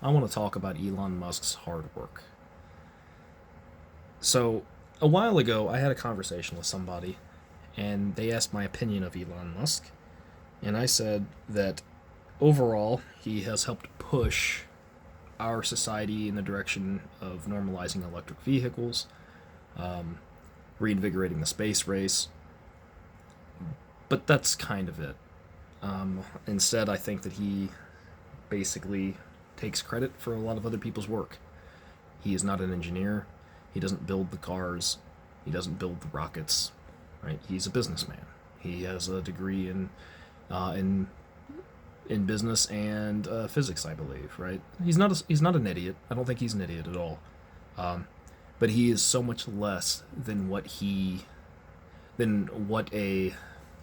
I want to talk about Elon Musk's hard work. So, a while ago, I had a conversation with somebody, and they asked my opinion of Elon Musk, and I said that overall, he has helped push our society in the direction of normalizing electric vehicles, reinvigorating the space race, but that's kind of it. Instead, I think that he basically takes credit for a lot of other people's work. He is not an engineer. He doesn't build the cars. He doesn't build the rockets. Right? He's a businessman. He has a degree uh, in in business and physics, I believe. Right? He's not an idiot. I don't think he's an idiot at all. Um, but he is so much less than what a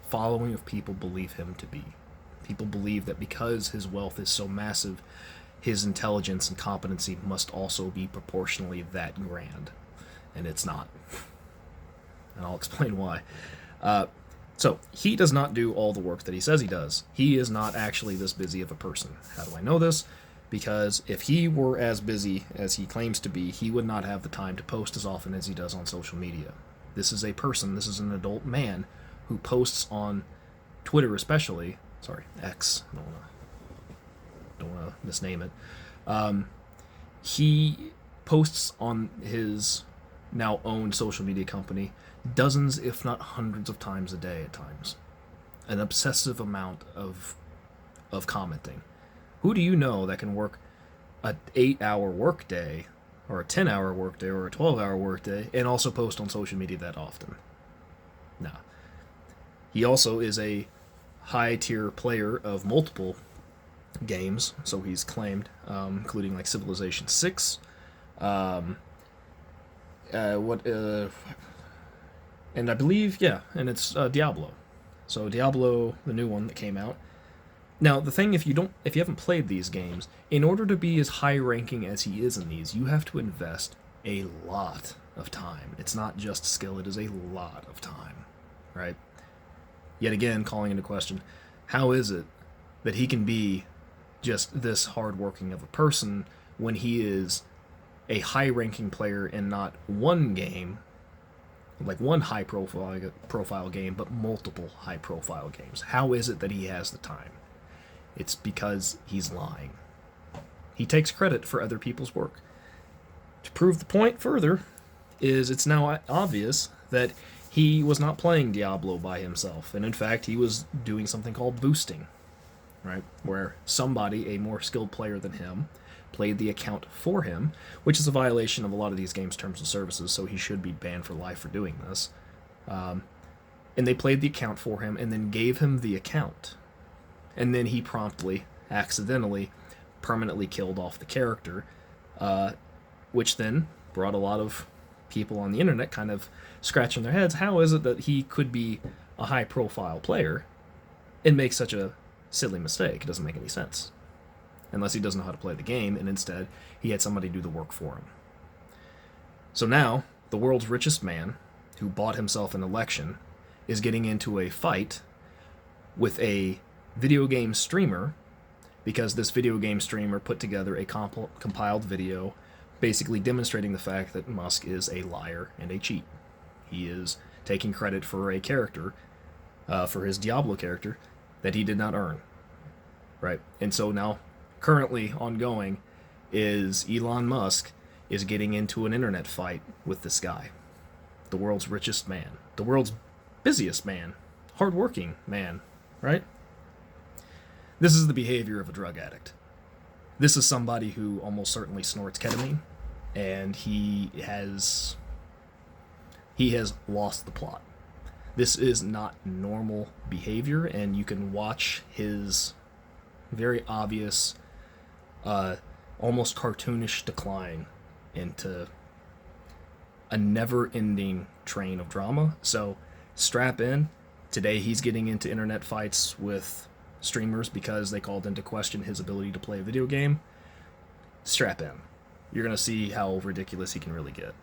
following of people believe him to be. People believe that because his wealth is so massive, his intelligence and competency must also be proportionally that grand. And it's not. And I'll explain why. Uh, so, he does not do all the work that he says he does. He is not actually this busy of a person. How do I know this? Because if he were as busy as he claims to be, he would not have the time to post as often as he does on social media. This is an adult man who posts on Twitter especially, sorry, X, don't want to misname it. Um, he posts on his now owned social media company dozens, if not hundreds of times a day at times. An obsessive amount of commenting. Who do you know that can work a 8-hour workday or a 10-hour workday or a 12-hour workday and also post on social media that often? Nah. He also is a high tier player of multiple games, so he's claimed, including like Civilization 6, um, what and I believe, yeah, and it's Diablo. So Diablo, the new one that came out. Now the thing, if you haven't played these games, in order to be as high ranking as he is in these, you have to invest a lot of time. It's not just skill; it is a lot of time, right? Yet again, calling into question, how is it that he can be just this hardworking of a person when he is a high ranking player in not one game, like one high profile game, but multiple high profile games? How is it that he has the time? It's because he's lying. He takes credit for other people's work. To prove the point further, is it's now obvious that he was not playing Diablo by himself, and in fact, he was doing something called boosting, right? Where somebody, a more skilled player than him, played the account for him, which is a violation of a lot of these games' terms of services, so he should be banned for life for doing this. And they played the account for him and then gave him the account. And then he promptly, accidentally, permanently killed off the character, which then brought a lot of people on the internet kind of scratching their heads. How is it that he could be a high profile player and make such a silly mistake? It doesn't make any sense. Unless he doesn't know how to play the game, and instead he had somebody do the work for him. So now, the world's richest man, who bought himself an election, is getting into a fight with a video game streamer because this video game streamer put together a compiled video basically demonstrating the fact that Musk is a liar and a cheat. He is taking credit for a character, for his Diablo character, that he did not earn. Right? And so now, currently ongoing, is Elon Musk is getting into an internet fight with this guy. The world's richest man. The world's busiest man. Hardworking man. Right? This is the behavior of a drug addict. This is somebody who almost certainly snorts ketamine, and he has lost the plot. This is not normal behavior, and you can watch his very obvious, almost cartoonish decline into a never-ending train of drama. So strap in. Today he's getting into internet fights with streamers because they called into question his ability to play a video game. Strap in. You're going to see how ridiculous he can really get.